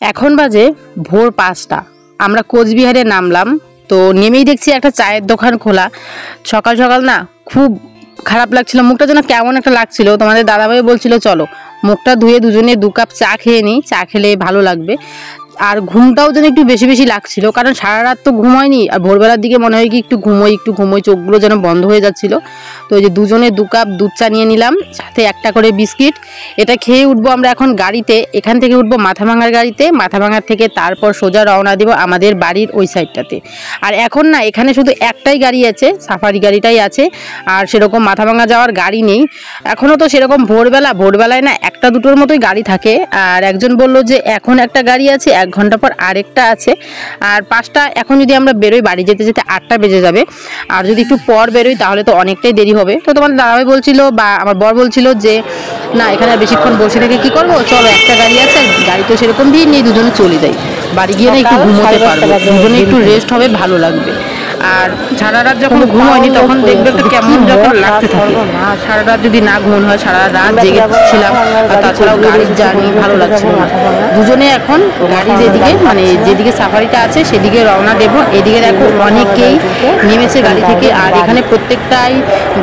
এখন বাজে ভোর ৫টা। আমরা কোচবিহারে নামলাম, তো নেমেই দেখছি একটা চায়ের দোকান খোলা। সকাল সকাল না খুব খারাপ লাগছিল, মুখটা যেন কেমন একটা লাগছিল। তোমাদের দাদাভাই বলছিল চলো মুখটা ধুয়ে দুজনে 2 কাপ চা খেয়ে নিই, চা খেলে ভালো লাগবে। আর ঘুমটাও যেন একটু বেশি বেশি লাগছিল, কারণ সারা রাত তো ঘুম হয়নি। আর ভোরবেলার দিকে মনে হয় কি একটু ঘুমোই, চোখগুলো যেন বন্ধ হয়ে যাচ্ছিল। তো এই যে দুজনে 2 কাপ দুধ চা নিয়ে নিলাম, সাথে একটা করে বিস্কিট। এটা খেয়ে উঠবো আমরা এখন গাড়িতে। এখান থেকে উঠবো মাথাভাঙার গাড়িতে, মাথাভাঙার থেকে তারপর সোজা রওনা দেবো আমাদের বাড়ির ওই সাইডটাতে। আর এখন না এখানে শুধু একটাই গাড়ি আছে, সাফারি গাড়িটাই আছে, আর সেরকম মাথাভাঙা যাওয়ার গাড়ি নেই এখনও। তো সেরকম ভোরবেলায় না 1টা 2টোর মতোই গাড়ি থাকে। আর একজন বলল যে এখন একটা গাড়ি আছে, 1 ঘন্টা পর আরেকটা আছে। আর 5টা, এখন যদি আমরা বেরোই বাড়ি যেতে যেতে 8টা বেজে যাবে। আর যদি একটু পর বেরোই তাহলে তো অনেকটাই দেরি হবে। তো তোমার দাদাভাই বলছিল বা আমার বর বলছিল যে না এখানে বেশিক্ষণ বসে থেকে কী করবো, চলো একটা গাড়ি আছে, গাড়ি তো সেরকম ভিড় নেই, দুজনে চলে যাই। বাড়ি গিয়ে না একটু ঘুমোতে পারবো, দুজনে একটু রেস্ট হবে, ভালো লাগবে। আর সারা রাত যখন ঘুম হয়নি তখন দেখবে একটু কেমন যখন লাগতে থাকে। সারা রাত যদি না ঘুম হয়, সারা রাত জেগেছিলাম, আর তাছাড়াও গাড়ির জার্নি ভালো লাগছিল না। দুজনে এখন গাড়ি যেদিকে মানে যেদিকে সাফারিটা আছে সেদিকে রওনা দেবো। এদিকে দেখো অনেকেই নেমেছে গাড়ি থেকে, আর এখানে প্রত্যেকটাই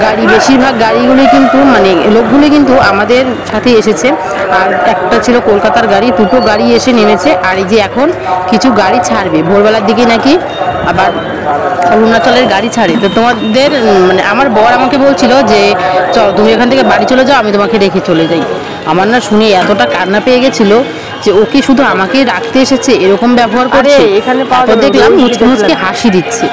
গাড়ি, বেশিরভাগ গাড়িগুলোই কিন্তু মানে লোকগুলি কিন্তু আমাদের সাথে এসেছে। আর একটা ছিল কলকাতার গাড়ি, 2টো গাড়ি এসে নেমেছে। আর এই যে এখন কিছু গাড়ি ছাড়বে ভোরবেলার দিকে নাকি আবার অরুণাচলের গাড়ি ছাড়ে। তো তোমাদের মানে আমার বর আমাকে বলছিল যে চল তুমি এখান থেকে বাড়ি চলে যাও, আমি তোমাকে রেখে চলে যাই। আমার না শুনে এতটা কান্না পেয়ে গেছিল যে ও কি শুধু আমাকেই রাখতে এসেছে, এরকম ব্যবহার করছে। তো দেখলাম মুচকি হাসি দিচ্ছে,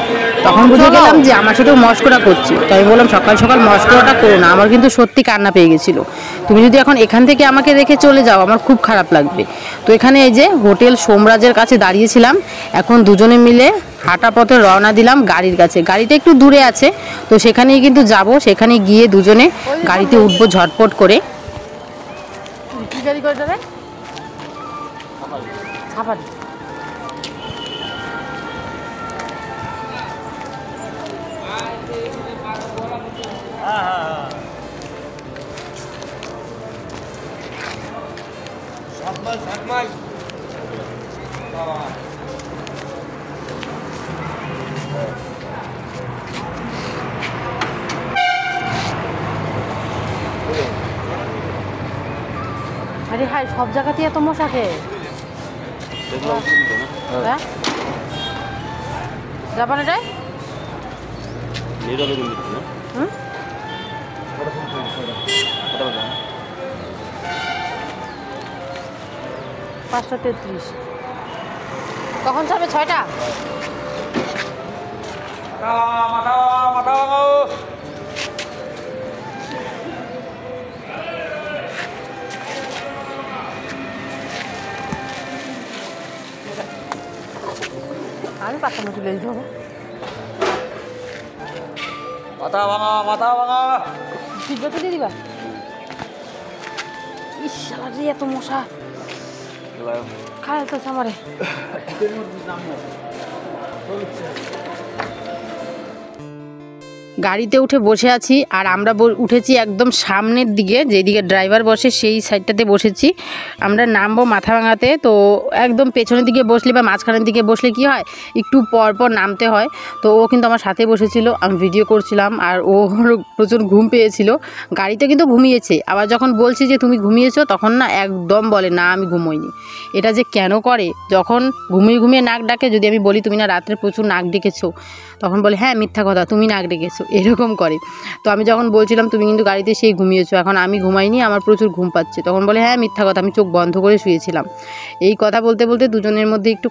তখন বুঝে গেলাম যে আমার সাথেও মস্করা করছে। তো আমি বললাম সকাল সকাল মস্করাটা করো না, আমার কিন্তু সত্যি কান্না পেয়ে গেছিলো। তুমি যদি এখন এখান থেকে আমাকে রেখে চলে যাও আমার খুব খারাপ লাগবে। তো এখানে এই যে হোটেল সোমরাজের কাছে দাঁড়িয়েছিলাম, এখন দুজনে মিলে হাঁটা পথে রওনা দিলাম গাড়ির কাছে। গাড়িটা একটু দূরে আছে, তো সেখানেই কিন্তু যাব। সেখানে গিয়ে দুজনে গাড়িতে উঠবো ঝটপট করে। কি গাড়ি করে যাবে? সাফারি। আরে হাই, সব জায়গাতে এত মশাকে জাপান এটাই 5:33। কখন ছাড়বে? 6টা। আমি 5টার মধ্যে চলে যেতে হবে। সিটটা তো দিয়ে দিবা। ইস সারা এত মশা খায় তো আমারে। গাড়িতে উঠে বসে আছি, আর আমরা উঠেছি একদম সামনের দিকে, যেদিকে ড্রাইভার বসে সেই সাইডটাতে বসেছি। আমরা নামবো মাথাভাঙাতে, তো একদম পেছনের দিকে বসলে বা মাঝখানের দিকে বসলে কি হয়, একটু পর পর নামতে হয়। তো ও কিন্তু আমার সাথে বসেছিল, আমি ভিডিও করছিলাম, আর ওর প্রচুর ঘুম পেয়েছিল। গাড়িতে কিন্তু ঘুমিয়েছে, আবার যখন বলছি যে তুমি ঘুমিয়েছো তখন না একদম বলে না আমি ঘুমোইনি। এটা যে কেন করে, যখন ঘুমিয়ে ঘুমিয়ে নাক ডাকে, যদি আমি বলি তুমি না রাত্রে প্রচুর নাক ডেকেছো, তখন বলে হ্যাঁ মিথ্যা কথা, তুমি নাক ডেকেছো, এরকম করে। তো আমি যখন বলছিলাম তুমি কিন্তু গাড়িতে সেই ঘুমিয়েছো, এখন আমি ঘুমাইনি, আমার প্রচুর ঘুম পাচ্ছে, তখন বলে হ্যাঁ মিথ্যা কথা, আমি চোখ বন্ধ করে শুয়েছিলাম। এই কথা বলতে বলতে দুজনের মধ্যে একটু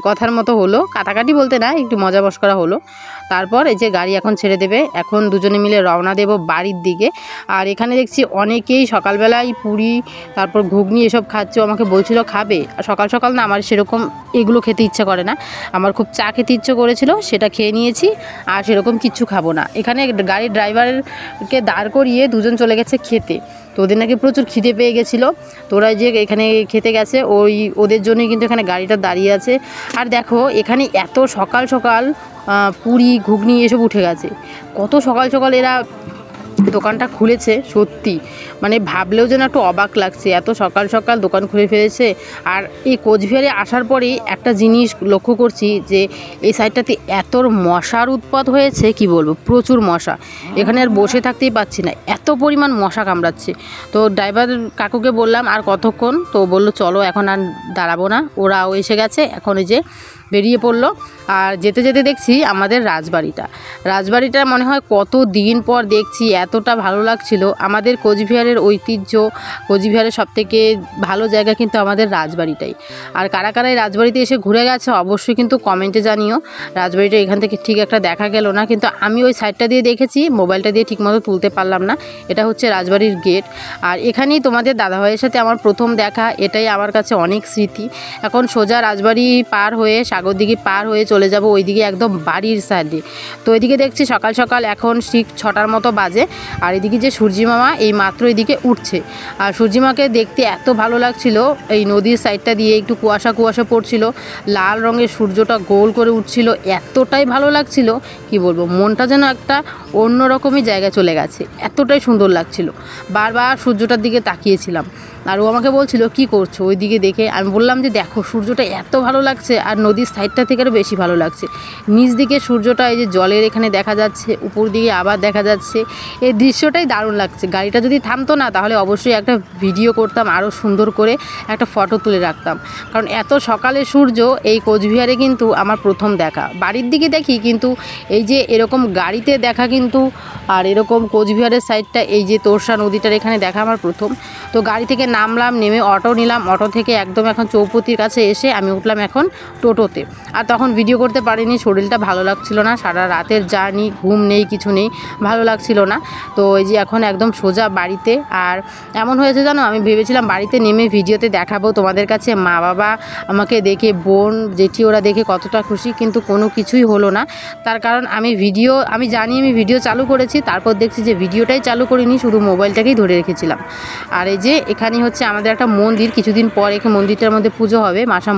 কথার মতো হলো, কাটাকাটি বলতে না, একটু মজা মস্করা হলো। তারপর এই যে গাড়ি এখন ছেড়ে দেবে, এখন দুজনে মিলে রওনা দেব বাড়ির দিকে। আর এখানে দেখছি অনেকেই সকালবেলায় পুরি তারপর ঘুগনি এসব খাচ্ছে, আমাকে বলছিল খাবে। আর সকাল সকাল না আমার সেরকম এগুলো খেতে ইচ্ছা করে না, আমার খুব চা খেতে ইচ্ছে করেছিল, সেটা খেয়ে নিয়েছি। আর সেরকম কিচ্ছু খাবো না। এখানে গাড়ির ড্রাইভারকে দাঁড় করিয়ে দুজন চলে গেছে খেতে। তো ওদের নাকি প্রচুর খিদে পেয়ে গেছিলো, তো ওরা যে এখানে খেতে গেছে ওদের জন্যই কিন্তু এখানে গাড়িটা দাঁড়িয়ে আছে। আর দেখো এখানে এত সকাল সকাল পুরি ঘুগনি এসব উঠে গেছে, কত সকাল সকাল এরা দোকানটা খুলেছে সত্যি মানে ভাবলেও যেন একটু অবাক লাগছে, এত সকাল সকাল দোকান খুলে ফেলেছে। আর এই কোচবিহারে আসার পরেই একটা জিনিস লক্ষ্য করছি যে এই সাইডটাতে এত মশার উৎপাত হয়েছে কি বলবো, প্রচুর মশা। এখানে আর বসে থাকতেই পাচ্ছি না, এত পরিমাণ মশা কামড়াচ্ছে। তো ড্রাইভার কাকুকে বললাম আর কতক্ষণ, তো বললো চলো এখন আর দাঁড়াবো না, ওরাও এসে গেছে। এখন এই যে বেরিয়ে পড়লো। আর যেতে যেতে দেখছি আমাদের রাজবাড়িটা মনে হয় কত দিন পর দেখছি, এতটা ভালো লাগছিল। আমাদের কোচবিহারের ঐতিহ্য, কোচবিহারের সবথেকে ভালো জায়গা কিন্তু আমাদের রাজবাড়িটাই। আর কারা কারা এই রাজবাড়িতে এসে ঘুরে গেছে অবশ্যই কিন্তু কমেন্টে জানিও। রাজবাড়িটা এখান থেকে ঠিক একটা দেখা গেল না, কিন্তু আমি ওই সাইডটা দিয়ে দেখেছি, মোবাইলটা দিয়ে ঠিকমতো তুলতে পারলাম না। এটা হচ্ছে রাজবাড়ির গেট। আর এখানেই তোমাদের দাদাভাইয়ের সাথে আমার প্রথম দেখা, এটাই আমার কাছে অনেক স্মৃতি। এখন সোজা রাজবাড়ি পার হয়ে সাগরদিঘি পার হয়ে চলে যাব ওইদিকে একদম বাড়ির সাইডে। তো এদিকে দেখছি সকাল সকাল এখন ঠিক 6টার মতো বাজে। আর এদিকে যে সূর্যিমামা এই মাত্র এদিকে উঠছে। আর সূর্যিমাকে দেখতে এত ভালো লাগছিল, এই নদীর সাইডটা দিয়ে একটু কুয়াশা কুয়াশা পড়ছিল, লাল রঙের সূর্যটা গোল করে উঠছিল, এতটাই ভালো লাগছিল কি বলবো, মনটা যেন একটা অন্য রকমই জায়গায় চলে গেছে, এতটাই সুন্দর লাগছিল। বারবার সূর্যটার দিকে তাকিয়েছিলাম। আর ও আমাকে বলছিল কি করছো ওই দিকে দেখে। আমি বললাম যে দেখো সূর্যটা এত ভালো লাগছে, আর নদীর সাইডটা থেকে আরও বেশি ভালো লাগছে। নিচ দিকে সূর্যটা এই যে জলের এখানে দেখা যাচ্ছে, উপর দিকে আবার দেখা যাচ্ছে, এই দৃশ্যটাই দারুণ লাগছে। গাড়িটা যদি থামতো না তাহলে অবশ্যই একটা ভিডিও করতাম, আরও সুন্দর করে একটা ফটো তুলে রাখতাম। কারণ এত সকালে সূর্য এই কোচবিহারে কিন্তু আমার প্রথম দেখা। বাড়ির দিকে দেখি কিন্তু এই যে এরকম গাড়িতে দেখা কিন্তু, আর এরকম কোচবিহারের সাইডটা এই যে তোরসা নদীটার এখানে দেখা আমার প্রথম। তো গাড়ি থেকে নামলাম, নেমে অটো নিলাম, অটো থেকে একদম এখন চৌপতির কাছে এসে আমি উঠলাম এখন টোটোতে। আর তখন ভিডিও করতে পারিনি, শরীরটা ভালো লাগছিল না, সারা রাতের জার্নি, ঘুম নেই কিছু নেই, ভালো লাগছিল না। তো এই যে এখন একদম সোজা বাড়িতে। আর এমন হয়েছে জানো, আমি ভেবেছিলাম বাড়িতে নেমে ভিডিওতে দেখাবো তোমাদের কাছে, মা বাবা আমাকে দেখে, বোন জেঠি ওরা দেখে কতটা খুশি, কিন্তু কোনো কিছুই হলো না। তার কারণ আমি জানি আমি ভিডিও চালু করেছি, তারপর দেখছি যে ভিডিওটাই চালু করিনি, শুধু মোবাইলটাকেই ধরে রেখেছিলাম। আর এই যে এখানে হচ্ছে আমাদের একটা মন্দির, কিছুদিন পর এখানে মন্দিরটার মধ্যে পুজো হবে, মাসাম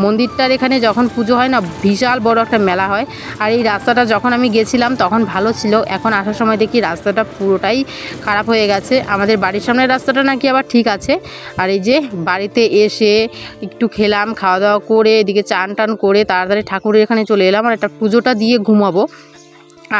মন্দিরটার এখানে যখন পুজো হয় না বিশাল বড় একটা মেলা হয়। আর এই রাস্তাটা যখন আমি গেছিলাম তখন ভালো ছিল, এখন আসার সময় দেখি রাস্তাটা পুরোটাই খারাপ হয়ে গেছে। আমাদের বাড়ির সামনের রাস্তাটা নাকি আবার ঠিক আছে। আর এই যে বাড়িতে এসে একটু খেলাম, খাওয়া দাওয়া করে এদিকে চান টান করে তাড়াতাড়ি ঠাকুরের এখানে চলে এলাম, আর একটা পুজোটা দিয়ে ঘুমাবো।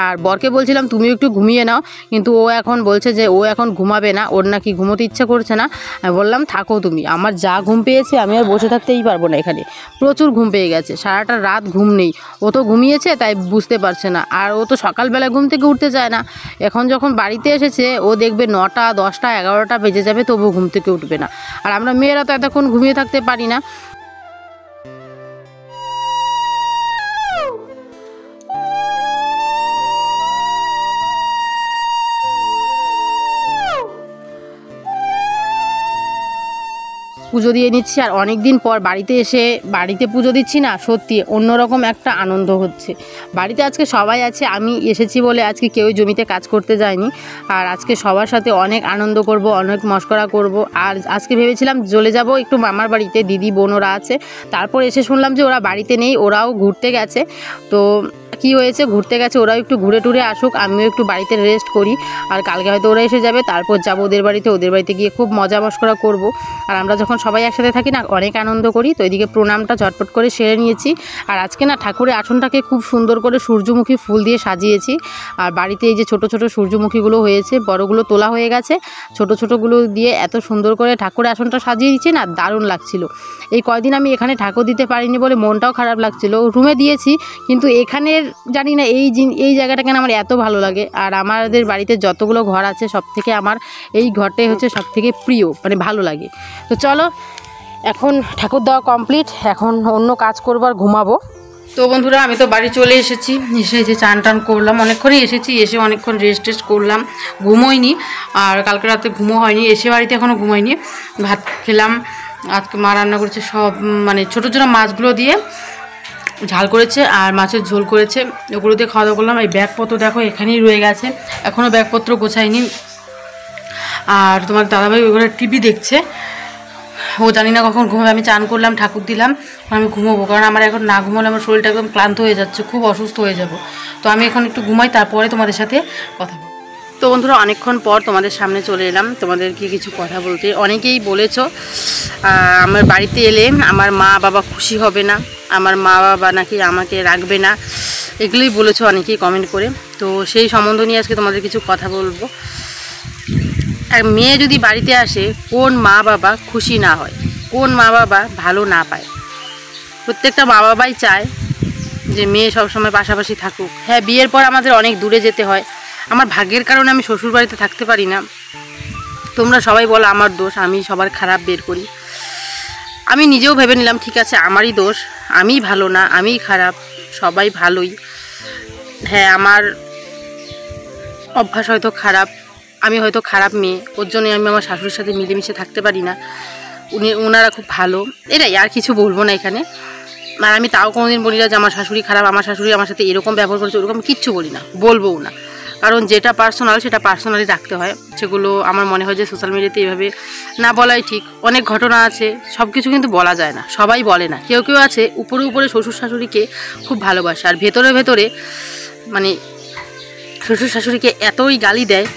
আর বরকে বলছিলাম তুমিও একটু ঘুমিয়ে নাও, কিন্তু ও এখন বলছে যে ও এখন ঘুমাবে না, ওর নাকি ঘুমোতে ইচ্ছা করছে না। আমি বললাম থাকো তুমি, আমার যা ঘুম পেয়েছে আমি আর বসে থাকতেই পারবো না, এখানে প্রচুর ঘুম পেয়ে গেছে, সারাটা রাত ঘুম নেই। ও তো ঘুমিয়েছে তাই বুঝতে পারছে না, আর ও তো সকালবেলা ঘুম থেকে উঠতে চায় না। এখন যখন বাড়িতে এসেছে ও দেখবে 9টা 10টা 11টা বেজে যাবে তবুও ঘুম থেকে উঠবে না। আর আমরা মেয়েরা তো এতক্ষণ ঘুমিয়ে থাকতে পারি না। পুজো দিয়ে নিচ্ছি, আর অনেক দিন পর বাড়িতে এসে বাড়িতে পুজো দিচ্ছি না, সত্যি অন্যরকম একটা আনন্দ হচ্ছে। বাড়িতে আজকে সবাই আছে, আমি এসেছি বলে আজকে কেউই জমিতে কাজ করতে যায়নি। আর আজকে সবার সাথে অনেক আনন্দ করব, অনেক মশকরা করব। আর আজকে ভেবেছিলাম চলে যাব একটু মামার বাড়িতে, দিদি বোন ওরা আছে। তারপর এসে শুনলাম যে ওরা বাড়িতে নেই, ওরাও ঘুরতে গেছে। তো কি হয়েছে, ঘুরতে গেছে, ওরাও একটু ঘুরে টুরে আসুক, আমিও একটু বাড়িতে রেস্ট করি। আর কালকে হয়তো ওরা এসে যাবে, তারপর যাবো ওদের বাড়িতে গিয়ে খুব মজা মশকরা করব। আর আমরা যখন সবাই একসাথে থাকি না অনেক আনন্দ করি। তো এদিকে প্রণামটা ঝটপট করে সেরে নিয়েছি। আর আজকে না ঠাকুরের আসনটাকে খুব সুন্দর করে সূর্যমুখী ফুল দিয়ে সাজিয়েছি। আর বাড়িতে এই যে ছোট ছোট সূর্যমুখীগুলো হয়েছে, বড়গুলো তোলা হয়ে গেছে, ছোট ছোটগুলো দিয়ে এত সুন্দর করে ঠাকুরের আসনটা সাজিয়ে দিচ্ছি না, দারুণ লাগছিল। এই কয়দিন আমি এখানে ঠাকুর দিতে পারিনি বলে মনটাও খারাপ লাগছিল, রুমে দিয়েছি, কিন্তু এখানের জানি না এই জায়গাটা কেন আমার এত ভালো লাগে। আর আমাদের বাড়িতে যতগুলো ঘর আছে সব থেকে আমার এই ঘরটাই হচ্ছে সব থেকে প্রিয়, মানে ভালো লাগে। তো চলো এখন ঠাকুর দেওয়া কমপ্লিট, এখন অন্য কাজ করবো আর ঘুমাবো। তো বন্ধুরা আমি তো বাড়ি চলে এসেছি, এসে যে চান টান করলাম, অনেকক্ষণই এসেছি, এসে অনেকক্ষণ রেস্ট করলাম, ঘুমোইনি। আর কালকে রাতে ঘুমো হয়নি, এসে বাড়িতে এখনও ঘুমাইনি। ভাত খেলাম, আজকে মা রান্না করেছে সব, মানে ছোটো ছোটো মাছগুলো দিয়ে ঝাল করেছে আর মাছের ঝোল করেছে, ওগুলো দিয়ে খাওয়া দাওয়া করলাম। এই ব্যাগপত্র দেখো এখানেই রয়ে গেছে, এখনও ব্যাগপত্র গোছাইনি। আর তোমার দাদাভাই ওইগুলো টিভি দেখছে, ও জানি না কখন ঘুমাবে। আমি চান করলাম, ঠাকুর দিলাম, আমি ঘুমোবো, কারণ আমার এখন না ঘুমোলে আমার শরীরটা একদম ক্লান্ত হয়ে যাচ্ছে, খুব অসুস্থ হয়ে যাব। তো আমি এখন একটু ঘুমাই, তারপরে তোমাদের সাথে কথা বলবো। তো বন্ধুরা, অনেকক্ষণ পর তোমাদের সামনে চলে এলাম তোমাদেরকে কিছু কথা বলতে। অনেকেই বলেছো আমার বাড়িতে এলে আমার মা বাবা খুশি হবে না, আমার মা বাবা নাকি আমাকে রাখবে না, এগুলোই বলেছো অনেকেই কমেন্ট করে। তো সেই সম্বন্ধ নিয়ে আজকে তোমাদের কিছু কথা বলবো। আর মেয়ে যদি বাড়িতে আসে, কোন মা বাবা খুশি না হয়, কোন মা বাবা ভালো না পায়? প্রত্যেকটা মা বাবাই চায় যে মেয়ে সবসময় পাশাপাশি থাকুক। হ্যাঁ, বিয়ের পর আমাদের অনেক দূরে যেতে হয়। আমার ভাগ্যের কারণে আমি শ্বশুর বাড়িতে থাকতে পারি না। তোমরা সবাই বলো আমার দোষ, আমি সবার খারাপ বের করি। আমি নিজেও ভেবে নিলাম ঠিক আছে, আমারই দোষ, আমিই ভালো না, আমিই খারাপ, সবাই ভালোই। হ্যাঁ, আমার অভ্যাস হয়তো খারাপ, আমি হয়তো খারাপ মেয়ে, ওর জন্যই আমি আমার শাশুড়ির সাথে মিলেমিশে থাকতে পারি না। ওনারা খুব ভালো, এটাই, আর কিছু বলবো না এখানে। আর আমি তাও কোনোদিন বলি না যে আমার শাশুড়ি খারাপ, আমার শাশুড়ি আমার সাথে এরকম ব্যবহার করেছে, ওরকম কিচ্ছু বলি না, বলবোও না। কারণ যেটা পার্সোনাল সেটা পার্সোনালি রাখতে হয়। সেগুলো আমার মনে হয় যে সোশ্যাল মিডিয়াতে এইভাবে না বলাই ঠিক। অনেক ঘটনা আছে, সব কিছু কিন্তু বলা যায় না, সবাই বলে না। কেউ কেউ আছে উপরে উপরে শ্বশুর শাশুড়িকে খুব ভালোবাসে, আর ভেতরে ভেতরে মানে শ্বশুর শাশুড়িকে এতই গালি দেয়,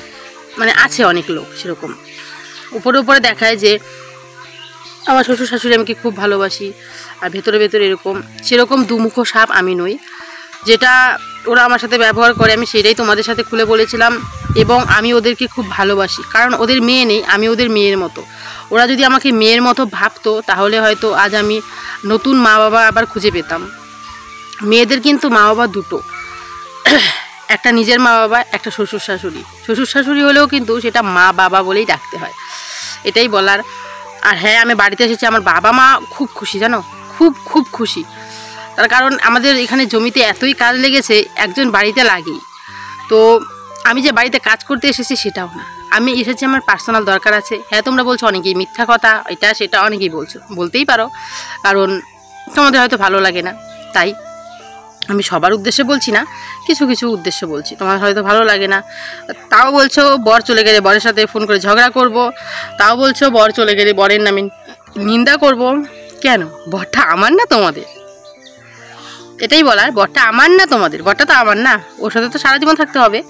মানে আছে অনেক লোক সেরকম। উপরে উপরে দেখায় যে আমার শ্বশুর শাশুড়ি আমাকে খুব ভালোবাসি, আর ভেতরে ভেতরে এরকম। সেরকম দুমুখো সাপ আমি নই। যেটা ওরা আমার সাথে ব্যবহার করে আমি সেটাই তোমাদের সাথে খুলে বলেছিলাম। এবং আমি ওদেরকে খুব ভালোবাসি, কারণ ওদের মেয়ে নেই, আমি ওদের মেয়ের মতো। ওরা যদি আমাকে মেয়ের মতো ভাবতো তাহলে হয়তো আজ আমি নতুন মা বাবা আবার খুঁজে পেতাম। মেয়েদের কিন্তু মা বাবা দুটো, একটা নিজের মা বাবা, একটা শ্বশুর শাশুড়ি। শ্বশুর শাশুড়ি হলেও কিন্তু সেটা মা বাবা বলেই ডাকতে হয়, এটাই বলার। আর হ্যাঁ, আমি বাড়িতে এসেছি, আমার বাবা মা খুব খুশি, জানো, খুব খুব খুশি। তার কারণ আমাদের এখানে জমিতে এতই কাজ লেগেছে, একজন বাড়িতে লাগেই। তো আমি যে বাড়িতে কাজ করতে এসেছি সেটাও না, আমি এসেছি আমার পার্সোনাল দরকার আছে। হ্যাঁ, তোমরা বলছো অনেকেই মিথ্যা কথা, এটা সেটা অনেকেই বলছো, বলতেই পারো, কারণ তোমাদের হয়তো ভালো লাগে না। তাই আমি সবার উদ্দেশ্যে বলছি না, কিছু কিছু উদ্দেশ্যে বলছি। তোমার হয়তো ভালো লাগে না, তাও বলছো বর চলে গেলে বরের সাথে ফোন করে ঝগড়া করব, তাও বলছো বর চলে গেলে বরের নামে নিন্দা করব। কেন? বরটা আমার না তোমাদের? এটাই বলার, বরটা আমার না তোমাদের? বরটা তো আমার না, ওর সাথে তো সারা জীবন থাকতে হবে।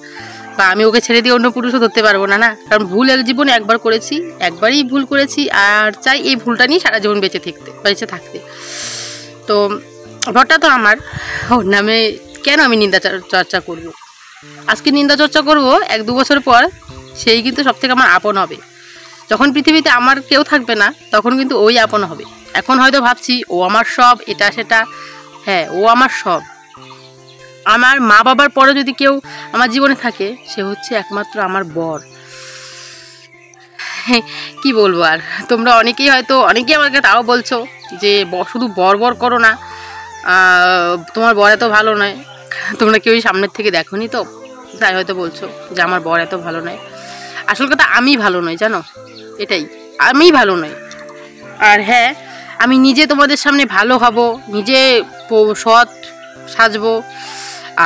বা আমি ওকে ছেড়ে দিয়ে অন্য পুরুষও ধরতে পারবো না, না। কারণ ভুল এক জীবনে একবার করেছি, একবারই ভুল করেছি, আর চাই এই ভুলটা নিয়ে সারা জীবন বেঁচে থাকতে। তো ঘরটা তো আমার, ওর নামে কেন আমি নিন্দা চর্চা করব? আজকে নিন্দা চর্চা করব, 1-2 বছর পর সেই কিন্তু সব থেকে আমার আপন হবে। যখন পৃথিবীতে আমার কেউ থাকবে না, তখন কিন্তু ওই আপন হবে। এখন হয়তো ভাবছি ও আমার সব, এটা সেটা। হ্যাঁ, ও আমার সব। আমার মা বাবার পরে যদি কেউ আমার জীবনে থাকে, সে হচ্ছে একমাত্র আমার বর। কি বলবো আর। তোমরা অনেকেই আমাকে তাও বলছো যে শুধু বর বর করো না, তোমার বর এত ভালো নয়। তোমরা কেউই সামনের থেকে দেখোনি তো, তাই হয়তো বলছো যে আমার বর এত ভালো নয়। আসল কথা, আমি ভালো নই, জানো, এটাই, আমি ভালো নই। আর হ্যাঁ, আমি নিজে তোমাদের সামনে ভালো হব, নিজে সৎ সাজবো,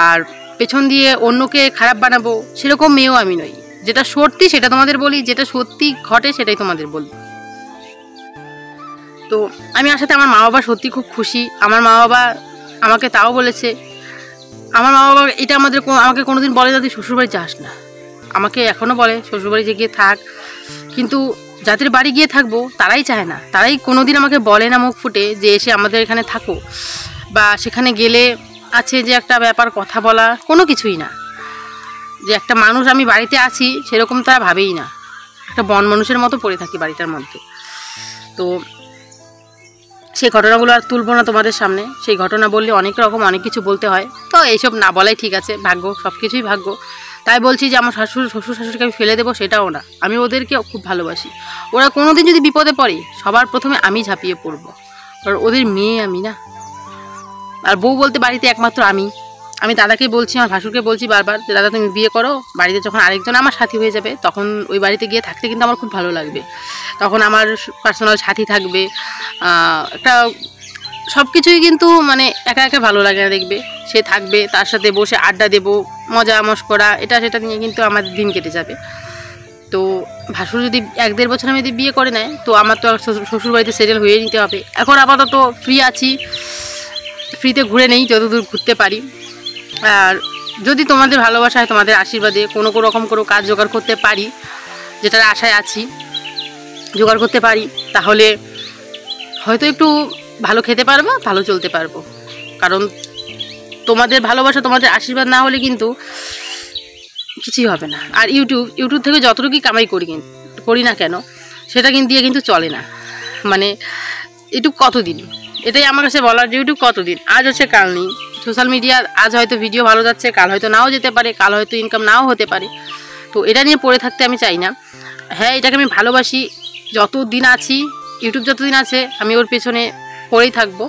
আর পেছন দিয়ে অন্যকে খারাপ বানাবো, সেরকম মেয়েও আমি নই। যেটা সত্যি সেটা তোমাদের বলি, যেটা সত্যি ঘটে সেটাই তোমাদের বলি। তো আমি আসাতে আমার মা বাবা সত্যি খুব খুশি। আমার মা বাবা আমাকে তাও বলেছে, আমার মা বাবা এটা আমাকে কোনোদিন বলে না তুই শ্বশুরবাড়ি যাস না। আমাকে এখনও বলে শ্বশুরবাড়ি যে গিয়ে থাক, কিন্তু যাদের বাড়ি গিয়ে থাকবো তারাই চায় না, তারাই কোনোদিন আমাকে বলে না মুখ ফুটে যে এসে আমাদের এখানে থাকো, বা সেখানে গেলে আছে যে একটা ব্যাপার কথা বলা, কোনো কিছুই না। যে একটা মানুষ আমি বাড়িতে আছি সেরকম তারা ভাবেই না, একটা বন মানুষের মতো পড়ে থাকি বাড়িটার মধ্যে। তো সেই ঘটনাগুলো আর তুলবো না তোমাদের সামনে। সেই ঘটনা বললে অনেক অনেক কিছু বলতে হয়, তো এইসব না বলাই ঠিক আছে, ভাগ্য, সব কিছুই ভাগ্য। তাই বলছি যে আমার শ্বশুর শাশুড়িকে আমি ফেলে দেবো সেটাও না, আমি ওদেরকে খুব ভালোবাসি। ওরা কোনোদিন যদি বিপদে পড়ে সবার প্রথমে আমি ঝাঁপিয়ে পড়বো, কারণ ওদের মেয়ে আমি না। আর বউ বলতে বাড়িতে একমাত্র আমি দাদাকে বলছি, আমার ভাসুরকে বলছি বারবার যে দাদা তুমি বিয়ে করো, বাড়িতে যখন আরেকজন আমার সাথী হয়ে যাবে তখন ওই বাড়িতে গিয়ে থাকতে কিন্তু আমার খুব ভালো লাগবে। তখন আমার পার্সোনাল সাথী থাকবে, একটা সব কিছুই কিন্তু মানে একা একা ভালো লাগে না, দেখবে সে থাকবে, তার সাথে বসে আড্ডা দেবো, মজা মস্করা, এটা সেটা নিয়ে কিন্তু আমাদের দিন কেটে যাবে। তো ভাসুর যদি 1-1.5 বছর আমি যদি বিয়ে করে নেয়, তো আমার তো শ্বশুরবাড়িতে সেটেল হয়ে নিতে হবে। এখন আপাতত ফ্রি আছি, ফ্রিতে ঘুরে নেই যতদূর ঘুরতে পারি। আর যদি তোমাদের ভালোবাসায় তোমাদের আশীর্বাদে কোনো রকম কোনো কাজ জোগাড় করতে পারি, যেটার আশায় আছি জোগাড় করতে পারি, তাহলে হয়তো একটু ভালো খেতে পারবো, ভালো চলতে পারবো। কারণ তোমাদের ভালোবাসা তোমাদের আশীর্বাদ না হলে কিন্তু কিছুই হবে না। আর ইউটিউব থেকে যতটুকুই কামাই করি না কেন, সেটা কিন্তু দিয়ে কিন্তু চলে না। মানে ইউটিউব কতদিন, এটাই আমার কাছে বলার যে ইউটিউব কতদিন, আজ হচ্ছে কাল নেই। সোশ্যাল মিডিয়া আজ হয়তো ভিডিও ভালো যাচ্ছে, কাল হয়তো নাও যেতে পারে, কাল হয়তো ইনকাম নাও হতে পারে। তো এটা নিয়ে পড়ে থাকতে আমি চাই না। হ্যাঁ, এটাকে আমি ভালোবাসি, যতদিন আছি ইউটিউব যতদিন আছে আমি ওর পেছনে পড়েই থাকবো।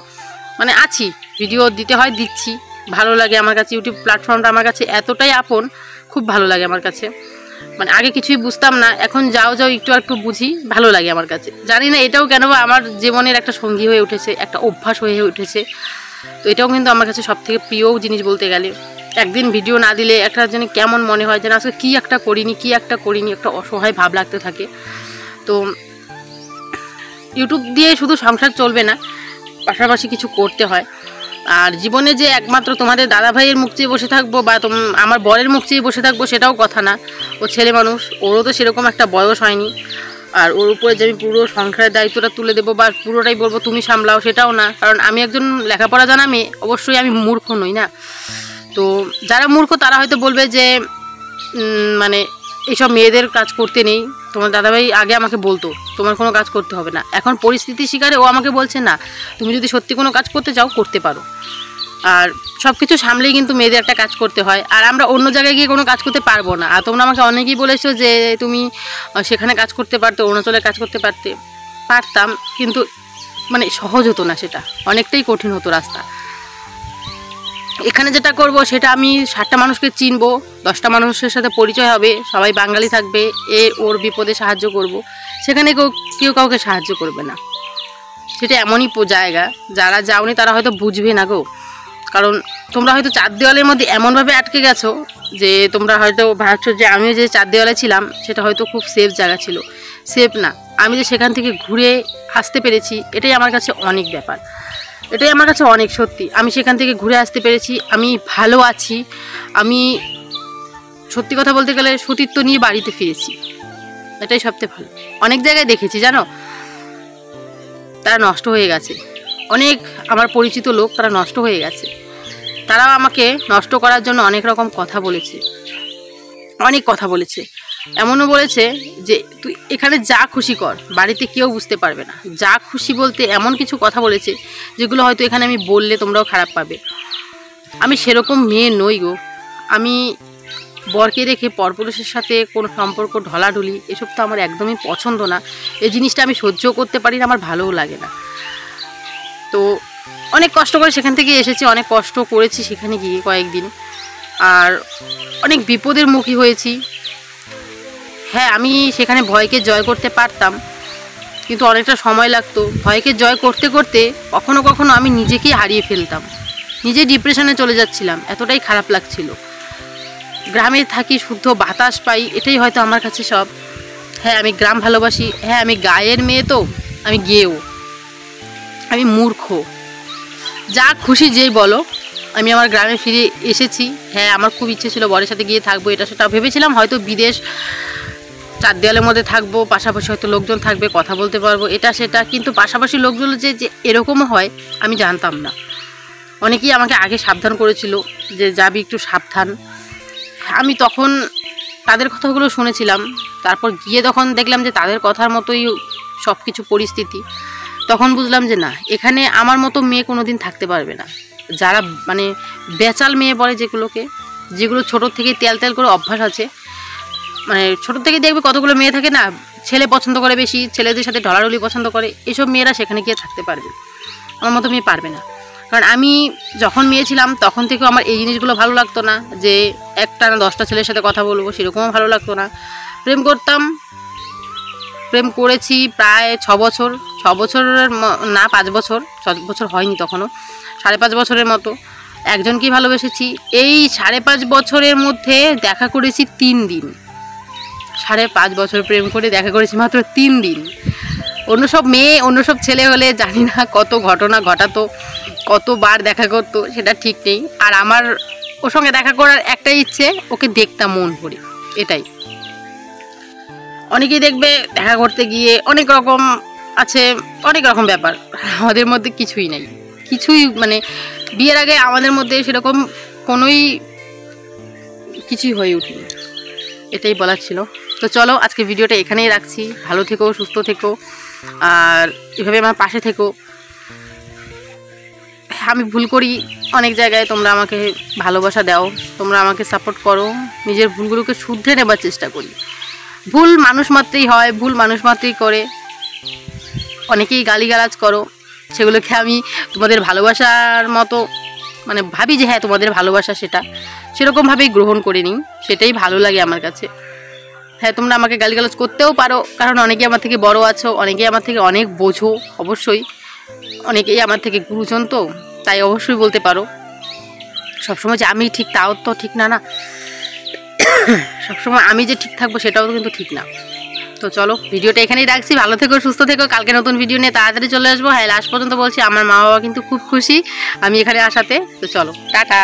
মানে আছি, ভিডিও দিতে হয় দিচ্ছি, ভালো লাগে আমার কাছে। ইউটিউব প্ল্যাটফর্মটা আমার কাছে এতটাই আপন, খুব ভালো লাগে আমার কাছে। মানে আগে কিছুই বুঝতাম না, এখন যাও একটু বুঝি, ভালো লাগে আমার কাছে। জানি না এটাও কেন আমার জীবনের একটা সঙ্গী হয়ে উঠেছে, একটা অভ্যাস হয়ে উঠেছে। তো এটাও কিন্তু আমার কাছে সবথেকে প্রিয় জিনিস বলতে গেলে। একদিন ভিডিও না দিলে একটা যেন কেমন মনে হয়, যেন আজকে কী একটা করিনি, একটা অসহায় ভাব লাগতে থাকে। তো ইউটিউব দিয়ে শুধু সংসার চলবে না, পাশাপাশি কিছু করতে হয়। আর জীবনে যে একমাত্র তোমাদের দাদা ভাইয়ের মুখ চেয়ে বসে থাকবো বা আমার বরের মুখ চেয়ে বসে থাকবো সেটাও কথা না। ও ছেলে মানুষ, ওরও তো সেরকম একটা বয়স হয়নি। আর ওর উপরে যে আমি পুরো সংসারের দায়িত্বটা তুলে দেবো বা পুরোটাই বলবো তুমি সামলাও, সেটাও না। কারণ আমি একজন লেখাপড়া জানা মেয়ে, অবশ্যই আমি মূর্খ নই না। তো যারা মূর্খ তারা হয়তো বলবে যে মানে এইসব মেয়েদের কাজ করতে নেই। তোমার দাদাভাই আগে আমাকে বলতো তোমার কোনো কাজ করতে হবে না, এখন পরিস্থিতির শিকারে ও আমাকে বলছে না, তুমি যদি সত্যি কোনো কাজ করতে চাও করতে পারো। আর সব কিছু সামলেই কিন্তু মেয়েদের একটা কাজ করতে হয়। আর আমরা অন্য জায়গায় গিয়ে কোনো কাজ করতে পারবো না। আর তোমরা আমাকে অনেকেই বলেছো যে তুমি সেখানে কাজ করতে পারতে, অরুণাচলে কাজ করতে পারতাম, কিন্তু মানে সহজ হতো না, সেটা অনেকটাই কঠিন হতো রাস্তা। এখানে যেটা করব সেটা আমি 60টা মানুষকে চিনবো, 10টা মানুষের সাথে পরিচয় হবে, সবাই বাঙালি থাকবে, ওর বিপদে সাহায্য করব। সেখানে কেউ কাউকে সাহায্য করবে না। সেটা এমনই জায়গা, যারা যাওনি তারা হয়তো বুঝবে না গো। কারণ তোমরা হয়তো 4 দেওয়ালের মধ্যে এমনভাবে আটকে গেছো যে তোমরা হয়তো ভাবছো যে আমিও যে 4 দেওয়ালে ছিলাম সেটা হয়তো খুব সেফ জায়গা ছিল। সেফ না, আমি যে সেখান থেকে ঘুরে আসতে পেরেছি এটাই আমার কাছে অনেক ব্যাপার, এটাই আমার কাছে অনেক সত্যি। আমি সেখান থেকে ঘুরে আসতে পেরেছি, আমি ভালো আছি। আমি সত্যি কথা বলতে গেলে সতীত্ব নিয়ে বাড়িতে ফিরেছি, এটাই সবচেয়ে ভালো। অনেক জায়গায় দেখেছি জানো, তারা নষ্ট হয়ে গেছে। অনেক আমার পরিচিত লোক তারা নষ্ট হয়ে গেছে। তারাও আমাকে নষ্ট করার জন্য অনেক রকম কথা বলেছে, অনেক কথা বলেছে। এমনও বলেছে যে তুই এখানে যা খুশি কর, বাড়িতে কেউ বুঝতে পারবে না। যা খুশি বলতে এমন কিছু কথা বলেছে যেগুলো হয়তো এখানে আমি বললে তোমরাও খারাপ পাবে। আমি সেরকম মেয়ে নই গো। আমি বরকে রেখে পরপুরুষের সাথে কোনো সম্পর্ক ঢলাঢুলি এসব তো আমার একদমই পছন্দ না। এই জিনিসটা আমি সহ্য করতে পারি না, আমার ভালোও লাগে না। তো অনেক কষ্ট করে সেখান থেকে এসেছি, অনেক কষ্ট করেছি সেখানে গিয়ে কয়েকদিন, আর অনেক বিপদের মুখী হয়েছি। হ্যাঁ, আমি সেখানে ভয়কে জয় করতে পারতাম, কিন্তু অনেকটা সময় লাগতো। ভয়কে জয় করতে করতে কখনো কখনো আমি নিজেকেই হারিয়ে ফেলতাম, নিজে ডিপ্রেশনে চলে যাচ্ছিলাম, এতটাই খারাপ লাগছিল। গ্রামে থাকি, শুদ্ধ বাতাস পাই, এটাই হয়তো আমার কাছে সব। হ্যাঁ, আমি গ্রাম ভালোবাসি। হ্যাঁ, আমি গায়ের মেয়ে, তো আমি গেয়েও। আমি মূর্খ, যা খুশি যেই বলো। আমি আমার গ্রামে ফিরে এসেছি। হ্যাঁ, আমার খুব ইচ্ছে ছিল বরের সাথে গিয়ে থাকবো, এটা সেটা ভেবেছিলাম। হয়তো বিদেশ, 4 দেওয়ালের মধ্যে থাকবো, পাশাপাশি হয়তো লোকজন থাকবে, কথা বলতে পারবো, এটা সেটা। কিন্তু পাশাপাশি লোকজন যে এরকমও হয় আমি জানতাম না। অনেকেই আমাকে আগে সাবধান করেছিল যে যাবি একটু সাবধান। আমি তখন তাদের কথাগুলো শুনেছিলাম, তারপর গিয়ে তখন দেখলাম যে তাদের কথার মতোই সব কিছু পরিস্থিতি। তখন বুঝলাম যে না, এখানে আমার মতো মেয়ে কোনো দিন থাকতে পারবে না। যারা মানে বেচাল মেয়ে বলে যেগুলো ছোটোর থেকে তেল করে অভ্যাস আছে। মানে ছোটোর থেকে দেখবে কতগুলো মেয়ে থাকে না, ছেলে পছন্দ করে বেশি, ছেলেদের সাথে ঢলাঢলি পছন্দ করে, এসব মেয়েরা সেখানে গিয়ে থাকতে পারবে। আমার মতো মেয়ে পারবে না। কারণ আমি যখন মেয়ে ছিলাম তখন থেকেও আমার এই জিনিসগুলো ভালো লাগতো না, যে একটা না 10টা ছেলের সাথে কথা বলবো, সেরকমও ভালো লাগতো না। প্রেম করতাম, প্রেম করেছি প্রায় 6 বছর, 6 বছরের না 5 বছর, 6 বছর হয়নি তখনও, 5.5 বছরের মতো একজনকেই ভালোবেসেছি। এই 5.5 বছরের মধ্যে দেখা করেছি 3 দিন। 5.5 বছর প্রেম করে দেখা করেছি মাত্র 3 দিন। অন্য সব মেয়ে, অন্য সব ছেলে হলে জানি না কত ঘটনা ঘটাতো, কতবার দেখা করতো, সেটা ঠিক নেই। আর আমার ওর সঙ্গে দেখা করার একটাই ইচ্ছে, ওকে দেখতাম মন ভরে, এটাই। অনেকেই দেখবে দেখা করতে গিয়ে অনেক রকম আছে, অনেক রকম ব্যাপার, আমাদের মধ্যে কিছুই নেই, কিছুই মানে বিয়ের আগে আমাদের মধ্যে সেরকম কোনোই কিছুই হয়ে উঠেনি, এটাই বলার ছিল। তো চলো আজকে ভিডিওটা এখানেই রাখছি। ভালো থেকো, সুস্থ থেকো, আর এভাবে আমার পাশে থেকো। আমি ভুল করি অনেক জায়গায়, তোমরা আমাকে ভালোবাসা দাও, তোমরা আমাকে সাপোর্ট করো, নিজের ভুলগুলোকে শুধরে নেবার চেষ্টা করি। ভুল মানুষ মাত্রই হয়, ভুল মানুষ মাত্রই করে, অনেকেই গালিগালাজ করো, সেগুলোকে আমি তোমাদের ভালোবাসার মতো মানে ভাবি যে হ্যাঁ তোমাদের ভালোবাসা, সেটা সেরকমভাবেই গ্রহণ করে নিই, সেটাই ভালো লাগে আমার কাছে। হ্যাঁ তোমরা আমাকে গালিগালাজ করতেও পারো, কারণ অনেকেই আমার থেকে বড় আছো, অনেকেই আমার থেকে অনেক বোঝো, অবশ্যই অনেকেই আমার থেকে গুরুজন, তো তাই অবশ্যই বলতে পারো। সবসময় যে আমি ঠিক তাও তো ঠিক না, না সবসময় আমি যে ঠিক থাকবো সেটাও কিন্তু ঠিক না। তো চলো ভিডিওটা এখানেই রাখছি, ভালো থেকো, সুস্থ থেকো, কালকে নতুন ভিডিও নিয়ে তাড়াতাড়ি চলে আসবো। হ্যাঁ লাস্ট পর্যন্ত বলছি আমার মা বাবা কিন্তু খুব খুশি আমি এখানে আসাতে। তো চলো টাটা।